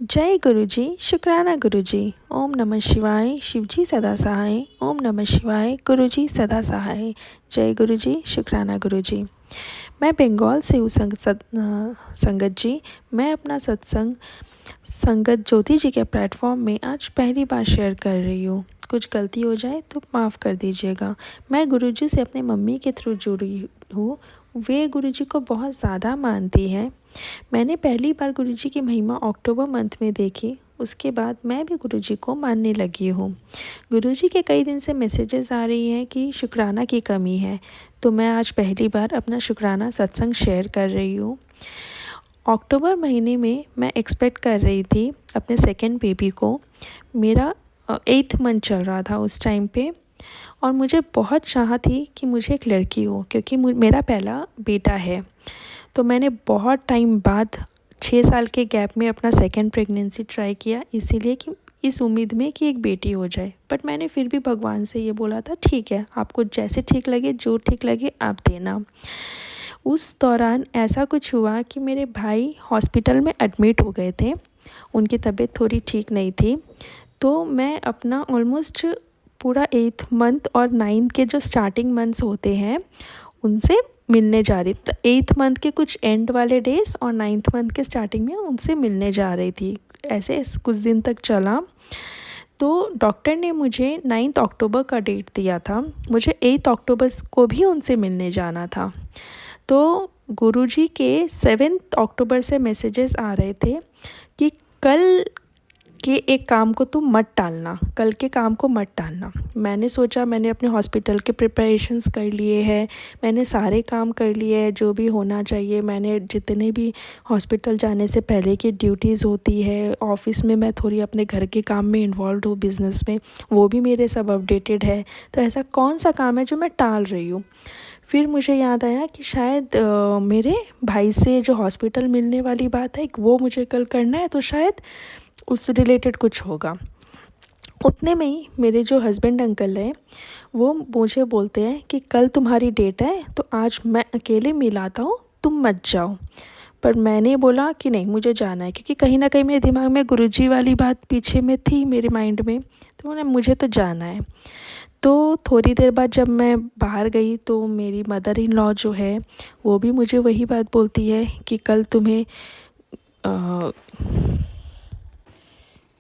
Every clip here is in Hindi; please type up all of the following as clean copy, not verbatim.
जय गुरुजी, शुक्राना गुरुजी। ओम नमः शिवाय, शिवजी सदा सहाय। ओम नमः शिवाय, गुरुजी सदा सहाय। जय गुरुजी, शुक्राना गुरुजी। मैं बंगाल से हूँ संगत जी। मैं अपना सत्संग संगत ज्योति जी के प्लेटफॉर्म में आज पहली बार शेयर कर रही हूँ। कुछ गलती हो जाए तो माफ़ कर दीजिएगा। मैं गुरुजी से अपने मम्मी के थ्रू जुड़ी हूँ। वे गुरुजी को बहुत ज़्यादा मानती हैं। मैंने पहली बार गुरुजी की महिमा अक्टूबर मंथ में देखी। उसके बाद मैं भी गुरुजी को मानने लगी हूँ। गुरुजी के कई दिन से मैसेजेस आ रही हैं कि शुक्राना की कमी है, तो मैं आज पहली बार अपना शुक्राना सत्संग शेयर कर रही हूँ। अक्टूबर महीने में मैं एक्सपेक्ट कर रही थी अपने सेकंड बेबी को। मेरा 8th मंथ चल रहा था उस टाइम पे, और मुझे बहुत चाह थी कि मुझे एक लड़की हो, क्योंकि मेरा पहला बेटा है। तो मैंने बहुत टाइम बाद 6 साल के गैप में अपना सेकंड प्रेगनेंसी ट्राई किया, इसीलिए कि इस उम्मीद में कि एक बेटी हो जाए। बट मैंने फिर भी भगवान से ये बोला था, ठीक है, आपको जैसे ठीक लगे, जो ठीक लगे आप देना। उस दौरान ऐसा कुछ हुआ कि मेरे भाई हॉस्पिटल में एडमिट हो गए थे। उनकी तबीयत थोड़ी ठीक नहीं थी। तो मैं अपना ऑलमोस्ट पूरा 8th मंथ और 9th के जो स्टार्टिंग मंथ्स होते हैं उनसे मिलने जा रही थी। 8th मंथ के कुछ एंड वाले डेज और 9th मंथ के स्टार्टिंग में उनसे मिलने जा रही थी। ऐसे कुछ दिन तक चला। तो डॉक्टर ने मुझे 9 अक्टूबर का डेट दिया था। मुझे 8 अक्टूबर को भी उनसे मिलने जाना था। तो गुरुजी के 7 अक्टूबर से मैसेजेस आ रहे थे कि कल के एक काम को तुम मत टालना, कल के काम को मत टालना। मैंने सोचा, मैंने अपने हॉस्पिटल के प्रिपरेशंस कर लिए हैं, मैंने सारे काम कर लिए हैं जो भी होना चाहिए। मैंने जितने भी हॉस्पिटल जाने से पहले की ड्यूटीज़ होती है, ऑफिस में मैं थोड़ी अपने घर के काम में इन्वॉल्व हूँ, बिज़नेस में, वो भी मेरे सब अपडेटेड है। तो ऐसा कौन सा काम है जो मैं टाल रही हूँ। फिर मुझे याद आया कि शायद मेरे भाई से जो हॉस्पिटल मिलने वाली बात है वो मुझे कल करना है, तो शायद उससे रिलेटेड कुछ होगा। उतने में ही मेरे जो हस्बैंड अंकल हैं वो मुझे बोलते हैं कि कल तुम्हारी डेट है, तो आज मैं अकेले मिलाता हूँ, तुम मत जाओ। पर मैंने बोला कि नहीं, मुझे जाना है, क्योंकि कहीं ना कहीं मेरे दिमाग में गुरुजी वाली बात पीछे में थी मेरे माइंड में। तो बोला मुझे तो जाना है। तो थोड़ी देर बाद जब मैं बाहर गई तो मेरी मदर इन लॉ जो है वो भी मुझे वही बात बोलती है कि कल तुम्हें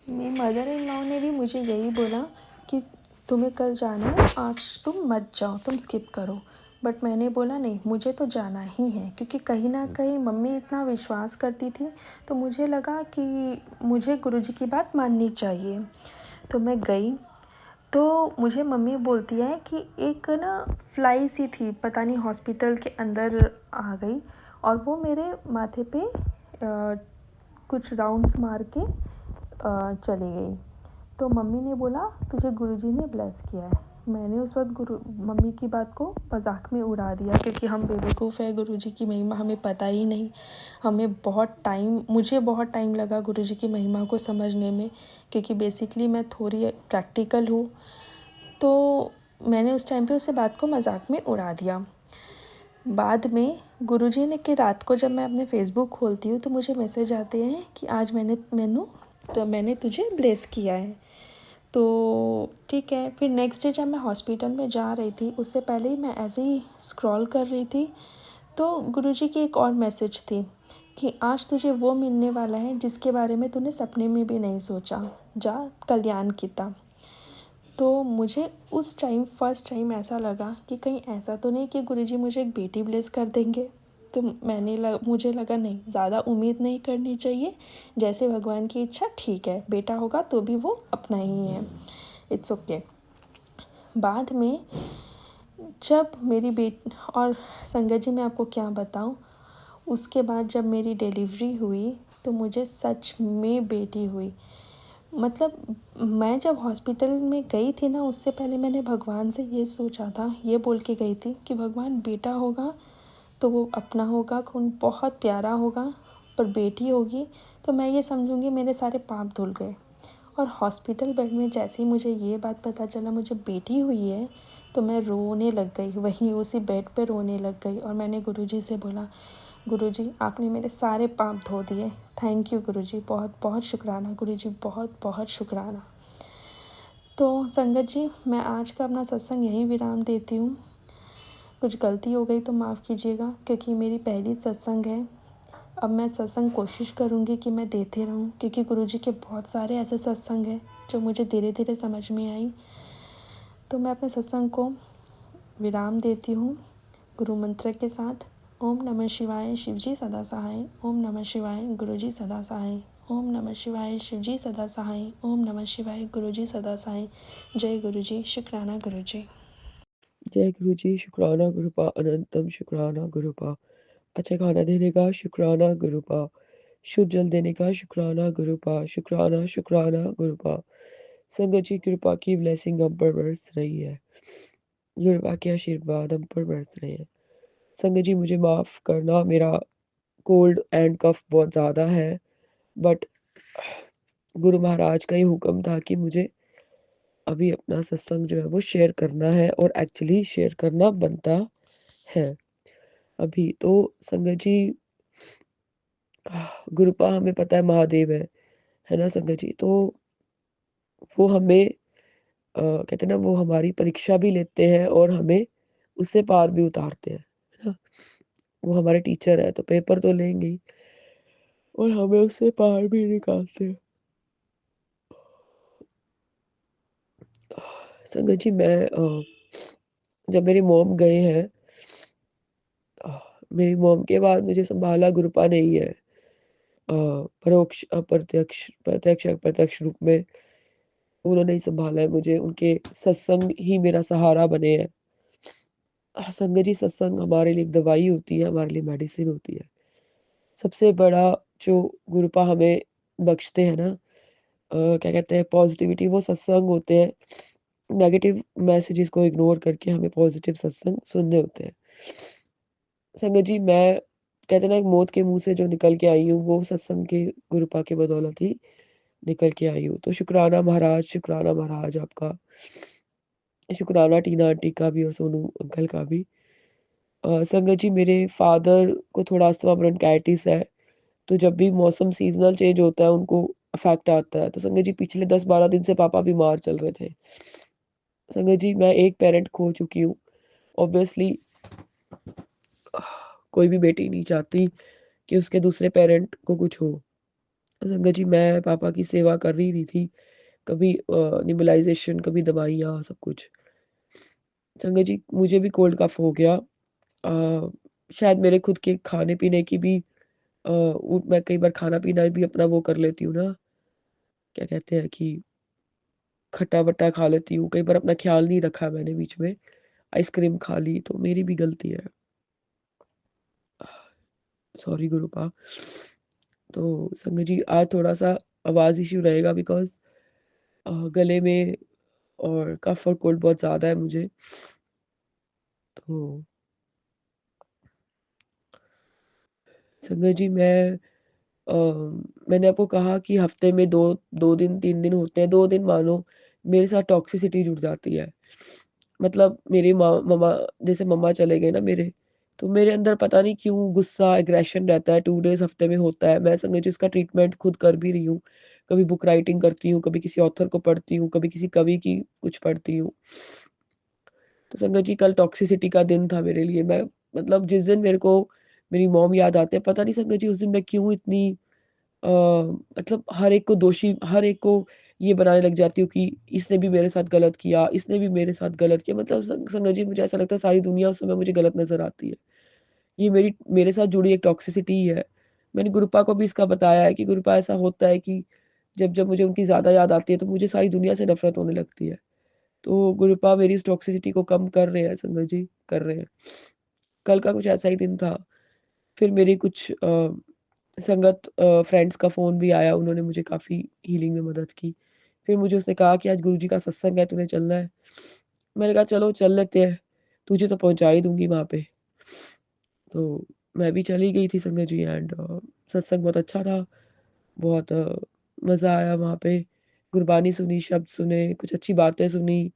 मेरी मदर इन लॉ ने भी मुझे यही बोला कि तुम्हें कल जाना है, आज तुम मत जाओ, तुम स्किप करो। बट मैंने बोला नहीं, मुझे तो जाना ही है, क्योंकि कहीं ना कहीं मम्मी इतना विश्वास करती थी, तो मुझे लगा कि मुझे गुरुजी की बात माननी चाहिए। तो मैं गई। तो मुझे मम्मी बोलती है कि एक ना फ्लाई सी थी, पता नहीं हॉस्पिटल के अंदर आ गई, और वो मेरे माथे पे कुछ राउंड्स मार के चली गई। तो मम्मी ने बोला तुझे गुरुजी ने ब्लेस किया है। मैंने उस वक्त मम्मी की बात को मजाक में उड़ा दिया, क्योंकि हम बेवकूफ़ है, गुरुजी की महिमा हमें पता ही नहीं। मुझे बहुत टाइम लगा गुरुजी की महिमा को समझने में, क्योंकि बेसिकली मैं थोड़ी प्रैक्टिकल हूँ। तो मैंने उस टाइम पे उसे बात को मजाक में उड़ा दिया। बाद में गुरुजी ने कि रात को जब मैं अपने फेसबुक खोलती हूँ तो मुझे मैसेज आते हैं कि आज मैंने तुझे ब्लेस किया है। तो ठीक है। फिर नेक्स्ट डे जब मैं हॉस्पिटल में जा रही थी, उससे पहले ही मैं ऐसे ही स्क्रॉल कर रही थी, तो गुरुजी की एक और मैसेज थी कि आज तुझे वो मिलने वाला है जिसके बारे में तूने सपने में भी नहीं सोचा, जा कल्याण किता। तो मुझे उस टाइम फर्स्ट टाइम ऐसा लगा कि कहीं ऐसा तो नहीं कि गुरुजी मुझे एक बेटी ब्लेस कर देंगे। तो मुझे लगा नहीं, ज़्यादा उम्मीद नहीं करनी चाहिए, जैसे भगवान की इच्छा, ठीक है, बेटा होगा तो भी वो अपना ही है, इट्स ओके। बाद में जब मेरी और संगत जी मैं आपको क्या बताऊं, उसके बाद जब मेरी डिलीवरी हुई तो मुझे सच में बेटी हुई। मतलब मैं जब हॉस्पिटल में गई थी ना, उससे पहले मैंने भगवान से ये सोचा था, ये बोल के गई थी कि भगवान बेटा होगा तो वो अपना होगा, खून बहुत प्यारा होगा, पर बेटी होगी तो मैं ये समझूंगी मेरे सारे पाप धुल गए। और हॉस्पिटल बेड में जैसे ही मुझे ये बात पता चला मुझे बेटी हुई है, तो मैं रोने लग गई, वहीं उसी बेड पे रोने लग गई। और मैंने गुरुजी से बोला गुरुजी आपने मेरे सारे पाप धो दिए। थैंक यू गुरुजी, बहुत बहुत शुक्राना गुरुजी, बहुत बहुत शुक्राना। तो संगत जी, मैं आज का अपना सत्संग यहीं विराम देती हूँ। कुछ गलती हो गई तो माफ़ कीजिएगा, क्योंकि मेरी पहली सत्संग है। अब मैं सत्संग कोशिश करूँगी कि मैं देते रहूँ, क्योंकि गुरुजी के बहुत सारे ऐसे सत्संग हैं जो मुझे धीरे धीरे समझ में आई। तो मैं अपने सत्संग को विराम देती हूँ गुरु मंत्र के साथ। ओम नमः शिवाय, शिवजी सदा सहाय। ओम नमः शिवाय, गुरुजी सदा सहाय। ओम नमः शिवाय, शिवजी सदा सहाय। ओम नमः शिवाय, गुरुजी सदा सहाय। जय गुरुजी, शुक्राना गुरुजी। जय गुरु जी, शुक्राना गुरुपा, अनंतम शुक्राना गुरुपा। अच्छा खाना देने का शुक्राना गुरुपा, शुद्ध जल देने का शुक्राना गुरुपा, शुक्राना शुक्राना गुरुपा। संगत जी कृपा की ब्लेसिंग हम पर बरस रही है, गुरुपा के आशीर्वाद हम पर बरस रहे हैं। संगत जी मुझे माफ़ करना, मेरा कोल्ड एंड कफ बहुत ज़्यादा है, बट गुरु महाराज का ये हुक्म था कि मुझे अभी अपना सत्संग जो है वो शेयर करना है, और एक्चुअली शेयर करना बनता है। अभी तो संगत जी गुरुपा हमें पता है महादेव है ना संगत जी? तो वो हमें कहते हैं ना, वो हमारी परीक्षा भी लेते हैं और हमें उससे पार भी उतारते हैं, है ना? वो हमारे टीचर हैं तो पेपर तो लेंगे ही, और हमें उससे पार भी निकालते हैं। संगत जी मैं जब मेरी मॉम गए हैं, अ, मेरी मॉम के बाद मुझे सँभाला गुरुपा ने ही है। परोक्ष अप्रत्यक्ष, प्रत्यक्ष अप्रत्यक्ष रूप में उन्होंने ही सँभाला है मुझे, उनके सत्संग ही मेरा सहारा बने हैं। संगत जी सत्संग हमारे लिए एक दवाई होती है, हमारे लिए मेडिसिन होती है। सबसे बड़ा जो गुरुपा हमें बख्शते हैं ना, क्या कहते हैं, पॉज़िटिविटी, वो सत्संग होते हैं। नेगेटिव मैसेजेस को इग्नोर करके हमें पॉज़िटिव सत्संग सुनने होते हैं। संगत जी मैं, कहते हैं ना, एक मौत के मुँह से जो निकल के आई हूँ, वो सत्संग के गुरुपा की बदौलत ही निकल के आई हूँ। तो शुक्राना महाराज आपका। शुक्राना टीना आंटी का भी और सोनू अंकल का भी। संगत जी मेरे फादर को थोड़ा अस्थमा ब्रोंकाइटिस है, तो जब भी मौसम सीज़नल चेंज होता है उनको इफ़ेक्ट आता है। तो संगत जी पिछले 10-12 दिन से पापा बीमार चल रहे थे। संगत जी मैं एक पेरेंट खो चुकी हूँ। ऑब्वियसली कोई भी बेटी नहीं चाहती कि उसके दूसरे पेरेंट को कुछ हो। संगत जी मैं पापा की सेवा कर ही रही थी, कभी नेबुलाइज़ेशन, कभी दवाइयाँ, सब कुछ। संगत जी मुझे भी कोल्ड कफ़ हो गया। शायद मेरे खुद के खाने-पीने की भी मैं कई बार खाना-पीना भी अपना वो कर लेती हूँ ना, क्या कहते हैं कि खट्टा-वट्टा खा लेती हूँ। कई बार अपना ख़्याल नहीं रखा मैंने बीच में, आइसक्रीम खा ली, तो मेरी भी गलती है। सॉरी गुरुपा। तो संगत जी आज थोड़ा-सा आवाज़ इश्यू रहेगा, बिकॉज़ गले में और कफ़ और कोल्ड बहुत ज़्यादा है मुझे। तो संगत जी अ, मैंने आपको कहा कि हफ़्ते में 2 दिन 3 दिन होते हैं, 2 दिन मानो मेरे साथ टॉक्सिसिटी जुड़ जाती है। मतलब मेरी मम्मा, जैसे मम्मा चले गए ना मेरे, तो मेरे अंदर पता नहीं क्यों गुस्सा, एग्रेशन रहता है, 2 डेज़ हफ़्ते में होता है। मैं संगत जी इसका ट्रीटमेंट खुद कर भी रही हूँ। कभी बुक राइटिंग करती हूँ, कभी किसी ऑथर को पढ़ती हूँ, कभी किसी कवि की कुछ पढ़ती हूँ। तो संगत जी कल टॉक्सिसिटी का दिन था मेरे लिए। मैं, मतलब जिस दिन मेरे को मेरी मॉम याद आते हैं, पता नहीं संगत जी उस दिन मैं क्यों इतनी अ, मतलब हर एक को दोषी, हर एक को ये बनाने लग जाती हूँ कि इसने भी मेरे साथ गलत किया, इसने भी मेरे साथ गलत किया। मतलब संगत जी मुझे ऐसा लगता है सारी दुनिया उस समय मुझे गलत नज़र आती है। ये मेरे साथ जुड़ी एक टॉक्सिसिटी ही है। मैंने गुरुपा को भी इसका बताया है कि गुरुपा ऐसा होता है कि जब-जब मुझे उनकी ज़्यादा याद आती है तो मुझे सारी दुनिया से नफ़रत होने लगती है। तो गुरुपा मेरी इस टॉक्सिसिटी को कम कर रहे हैं संगत जी, कर रहे हैं। कल का कुछ ऐसा ही दिन था। फिर मेरी कुछ संगत फ्रेंड्स का फ़ोन भी आया, उन्होंने मुझे काफ़ी हीलिंग में मदद की। फिर मुझे उसने कहा कि आज गुरुजी का सत्संग है, तुम्हें चलना है? मैंने कहा चलो चल लेते हैं, तुझे तो पहुँचा ही दूँगी वहाँ पे। तो मैं भी चली गई थी संगत जी, एंड सत्संग बहुत अच्छा था, बहुत मज़ा आया वहाँ पे। गुरबानी सुनी, शब्द सुने, कुछ अच्छी बातें सुनी,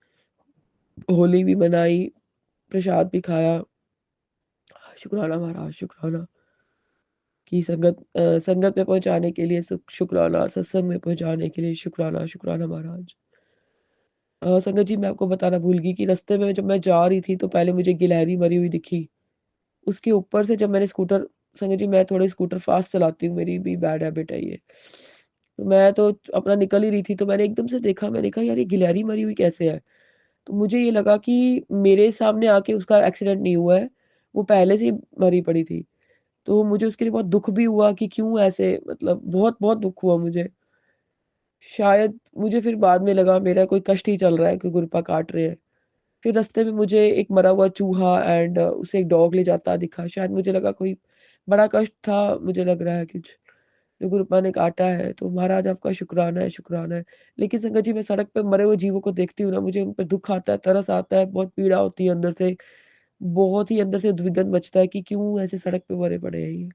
होली भी मनाई, प्रसाद भी खाया। शुक्राना महाराज, शुक्राना। कि संगत में पहुँचाने के लिए शुक्राना, सत्संग में पहुँचाने के लिए शुक्राना, शुक्राना महाराज। संगत जी मैं आपको बताना भूल गई कि रास्ते में जब मैं जा रही थी तो पहले मुझे गिलहरी मरी हुई दिखी। उसके ऊपर से जब मैंने स्कूटर संगत जी मैं थोड़े स्कूटर फ़ास्ट चलाती हूँ, मेरी भी बैड हैबिट है ये। तो मैं तो अपना निकल ही रही थी तो मैंने एकदम से देखा, मैंने कहा यार ये गिलहरी मरी हुई कैसे है? तो मुझे ये लगा कि मेरे सामने आके उसका एक्सीडेंट नहीं हुआ है, वो पहले से ही मरी पड़ी थी। तो मुझे उसके लिए बहुत दुःख भी हुआ कि क्यों ऐसे मतलब बहुत-बहुत दुःख हुआ मुझे। शायद मुझे फिर बाद में लगा मेरा कोई कष्ट ही चल रहा है, कोई गुरपा काट रहे हैं। फिर रास्ते में मुझे एक मरा हुआ चूहा एंड उसे एक डॉग ले जाता दिखा। शायद मुझे लगा कोई बड़ा कष्ट था, मुझे लग रहा है कुछ जो गुरुपा ने काटा है, तो महाराज आपका शुक्राना है, शुक्राना है। लेकिन संगत जी मैं सड़क पे मरे हुए जीवों को देखती हूँ ना, मुझे उन पे दुःख आता है, तरस आता है, बहुत पीड़ा होती है अंदर से। बहुत ही अंदर से उद्विग्न मचता है कि क्यों ऐसे सड़क पे मरे पड़े हैं ये।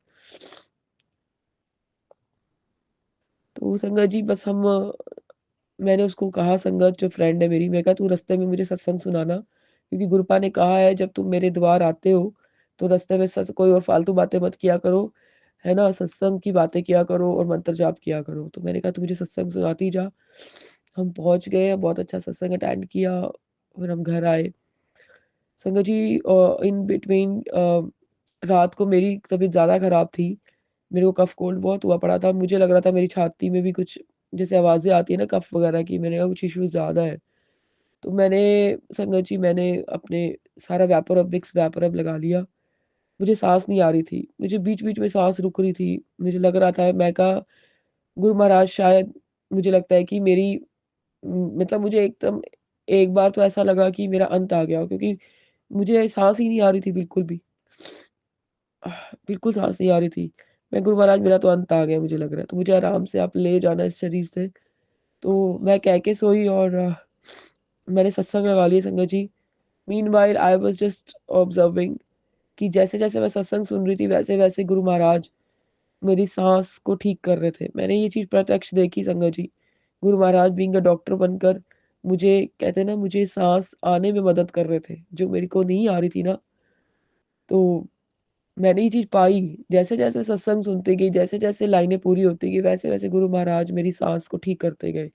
तो संगत जी बस मैंने उसको कहा संगत जो फ्रेंड है मेरी, मैं कहा तू रास्ते में मुझे सत्संग सुनाना, क्योंकि गुरुपा ने कहा है जब तुम मेरे द्वार आते हो, तो रास्ते में कोई और फालतू बातें मत किया करो, है ना? सत्संग की बातें किया करो और मंत्र जाप किया करो। तो मैंने कहा तू मुझे सत्संग सुनाती जा। हम पहुँच गए, बहुत अच्छा सत्संग अटेंड किया, फिर हम घर आए। संगत जी इन बिटवीन रात को मेरी तबीयत ज़्यादा ख़राब थी। मेरे को कफ़ कोल्ड बहुत हुआ पड़ा था। मुझे लग रहा था मेरी छाती में भी कुछ जैसे आवाज़ें आती हैं ना कफ़ वग़ैरह की, मैंने कहा कुछ इश्यूज़ ज़्यादा है। तो मैंने अपने सारा वैपोरब विक्स वैपोरब लगा लिया। मुझे साँस नहीं आ रही थी। मुझे बीच-बीच में साँस रुक रही थी। मुझे लग रहा था मैं कहा गुरु महाराज शायद मुझे लगता है कि मतलब मुझे एकदम एक बार तो ऐसा लगा कि मेरा अंत आ गया हो, क्योंकि मुझे साँस ही नहीं आ रही थी बिल्कुल भी। बिल्कुल साँस नहीं आ रही थी। मैं गुरु महाराज मेरा तो अंत आ गया मुझे लग रहा है, तो मुझे आराम से आप ले जाना इस शरीर से। तो मैं कह के सोई और मैंने सत्संग लगा लिया संगत जी। Meanwhile I was just observing कि जैसे-जैसे मैं सत्संग सुन रही थी वैसे-वैसे गुरु महाराज मेरी साँस को ठीक कर रहे थे। मैंने ये चीज़ प्रत्यक्ष देखी संगत जी। Guru Maharaj being a doctor बनकर मुझे कहते हैं ना मुझे साँस आने में मदद कर रहे थे, जो मेरे को नहीं आ रही थी ना। तो मैंने ये चीज़ पाई, जैसे-जैसे सत्संग सुनती गई, जैसे-जैसे लाइनें पूरी होती गई, वैसे-वैसे गुरु महाराज मेरी साँस को ठीक करते गए।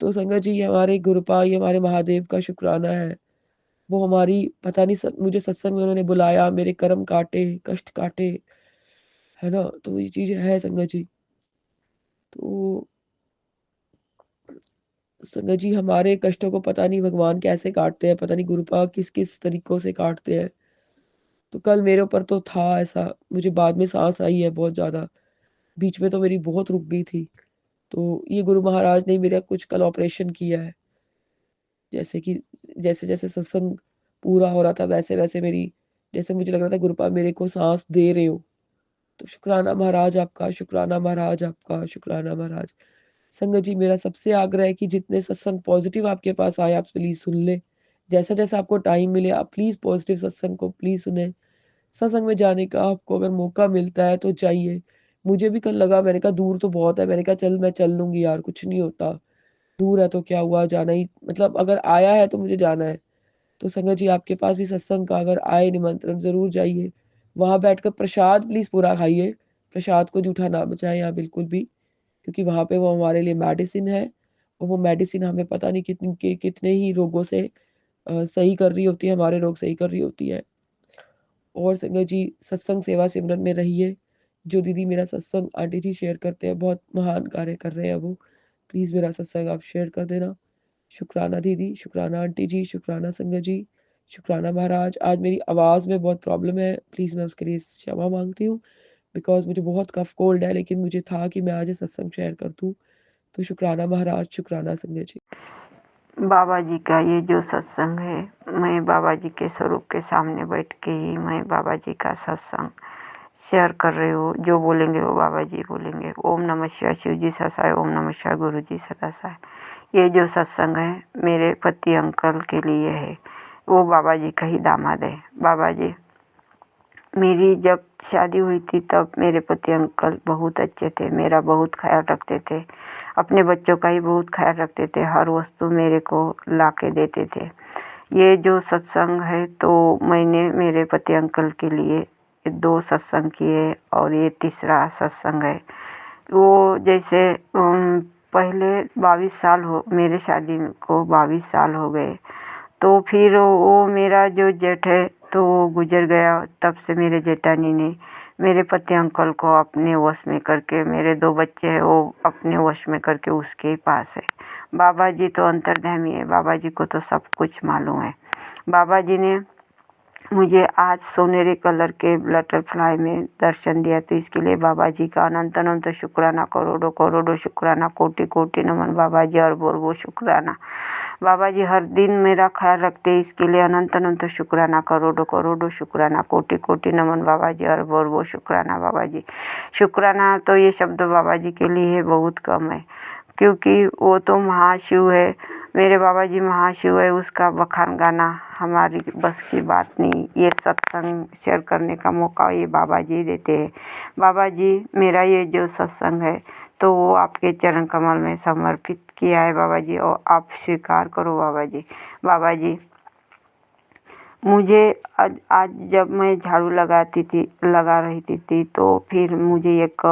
तो संगत जी ये हमारे गुरुपा, ये हमारे महादेव का शुक्राना है। वो हमारी पता नहीं मुझे सत्संग में उन्होंने बुलाया, मेरे कर्म काटे, कष्ट काटे, है ना? तो ये चीज़ें है संगत जी। तो संगत जी हमारे कष्टों को पता नहीं भगवान कैसे काटते हैं, पता नहीं गुरुपा किस-किस तरीकों से काटते हैं। तो कल मेरे ऊपर तो था ऐसा, मुझे बाद में साँस आई है बहुत ज़्यादा, बीच में तो मेरी बहुत रुक गई थी। तो ये गुरु महाराज ने मेरा कुछ कल ऑपरेशन किया है। जैसे कि जैसे-जैसे सत्संग पूरा हो रहा था वैसे-वैसे मेरी जैसे मुझे लग रहा था गुरुपा मेरे को साँस दे रहे हो। तो शुक्राना महाराज आपका, शुक्राना महाराज आपका, शुक्राना महाराज। संगत जी मेरा सबसे आग्रह है कि जितने सत्संग पॉज़िटिव आपके पास आए आप प्लीज़ सुन लें। जैसा-जैसा आपको टाइम मिले आप प्लीज़ पॉज़िटिव सत्संग को प्लीज़ सुनें। सत्संग में जाने का आपको अगर मौका मिलता है तो जाइए। मुझे भी कल लगा मैंने कहा दूर तो बहुत है, मैंने कहा चल मैं चल लूँगी यार कुछ नहीं होता। दूर है तो क्या हुआ जाना ही मतलब अगर आया है तो मुझे जाना है। तो संगत जी आपके पास भी सत्संग का अगर आए निमंत्रण ज़रूर जाइए। वहाँ बैठकर प्रसाद प्लीज़ पूरा खाइए। प्रसाद को जूठा ना बचाएँ यहाँ बिल्कुल भी, क्योंकि वहाँ पे वो हमारे लिए मेडिसिन है और वो मेडिसिन हमें पता नहीं कितने ही रोगों से सही कर रही होती है, हमारे रोग सही कर रही होती है। और संगत जी सत्संग सेवा सिमरन में रहिए। जो दीदी मेरा सत्संग आंटी जी शेयर करते हैं, बहुत महान कार्य कर रहे हैं वो। प्लीज़ मेरा सत्संग आप शेयर कर देना। शुक्राना दीदी, शुक्राना आंटी जी, शुक्राना संगत जी, शुक्राना महाराज। आज मेरी आवाज़ में बहुत प्रॉब्लम है, प्लीज़ मैं उसके लिए क्षमा माँगती हूँ, बिकॉज़ मुझे बहुत कफ़ कोल्ड है, लेकिन मुझे था कि मैं आज ये सत्संग शेयर कर दूँ। तो शुक्राना महाराज, शुक्राना संगत जी। बाबा जी का ये जो सत्संग है, मैं बाबा जी के स्वरूप के सामने बैठ के ही मैं बाबा जी का सत्संग शेयर कर रही हूँ। जो बोलेंगे वो बाबा जी बोलेंगे। ओम नमः शिवाय, शिव जी ससाय, ओम नमः शिवाय, गुरु जी सदा सहाय। ये जो सत्संग है मेरे पति अंकल के लिए है, वो बाबा जी का ही दामाद है। बाबा जी मेरी जब शादी हुई थी तब मेरे पति अंकल बहुत अच्छे थे, मेरा बहुत ख्याल रखते थे, अपने बच्चों का ही बहुत ख्याल रखते थे, हर वस्तु मेरे को ला के देते थे। ये जो सत्संग है तो मैंने मेरे पति अंकल के लिए 2 सत्संग किए और ये तीसरा सत्संग है। वो जैसे पहले 22 साल हो मेरे शादी को 22 साल हो गए, तो फिर वो मेरा जो जेठ है तो वो गुजर गया। तब से मेरे जेठानी ने मेरे पति अंकल को अपने वश में करके, मेरे 2 बच्चे हैं वो अपने वश में करके उसके ही पास है। बाबा जी तो अंतर्यामी है, बाबा जी को तो सब कुछ मालूम है। बाबा जी ने मुझे आज सोनेरी कलर के बटरफ्लाई में दर्शन दिया, तो इसके लिए बाबा जी का अनंत अनंत शुक्राना, करोड़ों करोड़ों शुक्राना, कोटि कोटि नमन बाबा जी, और वो शुक्राना। बाबा जी हर दिन मेरा ख्याल रखते हैं, इसके लिए अनंत अनंत शुक्राना, करोड़ों करोड़ों शुक्राना, कोटि कोटि नमन बाबा जी, और वो शुक्राना बाबा जी। शुक्राना तो ये शब्द बाबा जी के लिए बहुत कम है, क्योंकि वो तो महाशिव है, मेरे बाबा जी महाशिव है, उसका बखान गाना हमारी बस की बात नहीं। ये सत्संग शेयर करने का मौका ये बाबा जी देते हैं। बाबा जी मेरा ये जो सत्संग है तो वो आपके चरण कमल में समर्पित किया है बाबा जी, और आप स्वीकार करो बाबा जी। बाबा जी मुझे आज जब मैं झाड़ू लगा रही थी तो फिर मुझे एक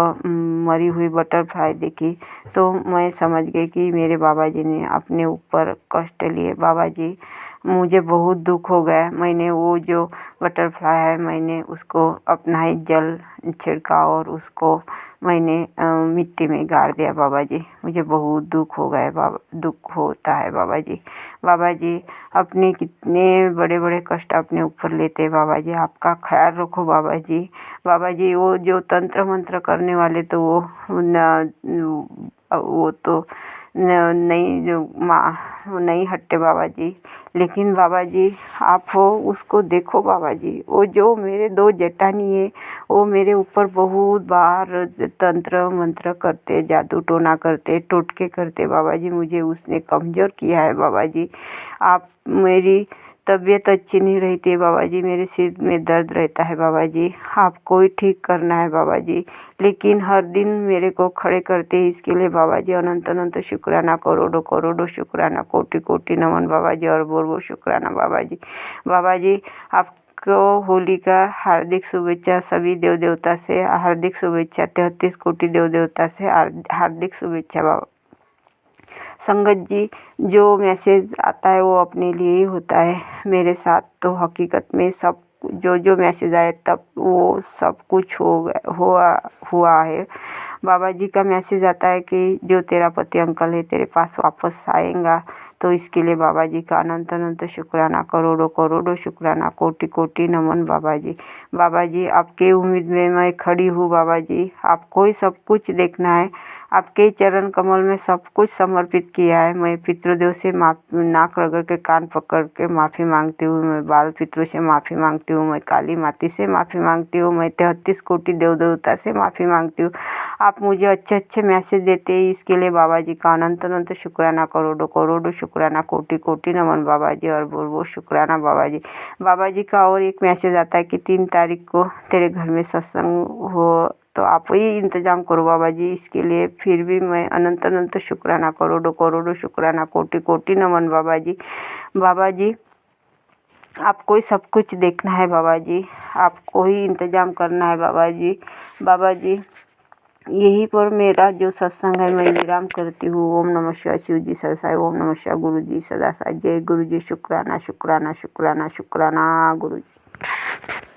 मरी हुई बटरफ्लाई दिखी, तो मैं समझ गई कि मेरे बाबा जी ने अपने ऊपर कष्ट लिए। बाबा जी मुझे बहुत दुख हो गया। मैंने वो जो बटरफ्लाई है मैंने उसको अपना ही जल छिड़का और उसको मैंने मिट्टी में गाड़ दिया बाबा जी। मुझे बहुत दुख हो गया बाबा, दुख होता है बाबा जी। बाबा जी अपने कितने बड़े बड़े कष्ट अपने ऊपर लेते हैं बाबा जी, आपका ख्याल रखो बाबा जी। बाबा जी वो जो तंत्र मंत्र करने वाले तो वो तो नहीं, जो वो नहीं हटते बाबा जी, लेकिन बाबा जी आप हो उसको देखो बाबा जी। वो जो मेरे 2 जेठानी है वो मेरे ऊपर बहुत बार तंत्र मंत्र करते, जादू टोना करते, टोटके करते बाबा जी। मुझे उसने कमज़ोर किया है बाबा जी। आप मेरी तबीयत अच्छी नहीं रहती है बाबा जी, मेरे सिर में दर्द रहता है बाबा जी, आपको ही ठीक करना है बाबा जी, लेकिन हर दिन मेरे को खड़े करते हैं। इसके लिए बाबा जी अनंत अनंत शुक्राना, करोड़ों करोड़ों शुक्राना, कोटि कोटि नमन बाबा जी, और वो शुक्राना बाबा जी। बाबा जी आपको होली का हार्दिक शुभेच्छा, सभी देव देवता से हार्दिक शुभेच्छा, 33 कोटि देव देवता से हार्दिक शुभेच्छा बाबा। संगत जी जो मैसेज आता है वो अपने लिए ही होता है। मेरे साथ तो हकीकत में सब जो मैसेज आए तब वो सब कुछ हुआ है। बाबा जी का मैसेज आता है कि जो तेरा पति अंकल है तेरे पास वापस आएगा, तो इसके लिए बाबा जी का अनंत अनंत शुक्राना, करोड़ों करोड़ों शुक्राना, कोटि कोटि नमन बाबा जी। बाबा जी आपके उम्मीद में मैं खड़ी हूँ बाबा जी, आपको ही सब कुछ देखना है, आपके चरण कमल में सब कुछ समर्पित किया है। मैं पितृदेव से नाक रगड़ के कान पकड़ के माफ़ी मांगती हूँ, मैं बाल पितरों से माफ़ी मांगती हूँ, मैं काली माती से माफ़ी मांगती हूँ, मैं 33 कोटि देव देवता से माफ़ी मांगती हूँ। आप मुझे अच्छे अच्छे मैसेज देते हैं, इसके लिए बाबा जी का अनंत अनंत शुक्राना, करोड़ों करोड़ों शुक्राना, कोटि कोटि नमन बाबा जी, और वो शुक्राना बाबा जी। बाबा जी का और एक मैसेज आता है कि 3 तारीख को तेरे घर में सत्संग हो, तो आप ही इंतज़ाम करो बाबा जी। इसके लिए फिर भी मैं अनंत अनंत शुक्राना, करोड़ों करोड़ों शुक्राना, कोटि कोटि नमन बाबा जी। बाबा जी आपको ही सब कुछ देखना है बाबा जी, आपको ही इंतज़ाम करना है बाबा जी। बाबा जी यहीं पर मेरा जो सत्संग है मैं विराम करती हूँ। ओम नमः शिवाय, शिव जी सदा साई, ओम नमः शिवाय, गुरु जी सदा साई, जय गुरु जी। शुक्राना शुक्राना शुक्राना शुक्राना गुरु जी।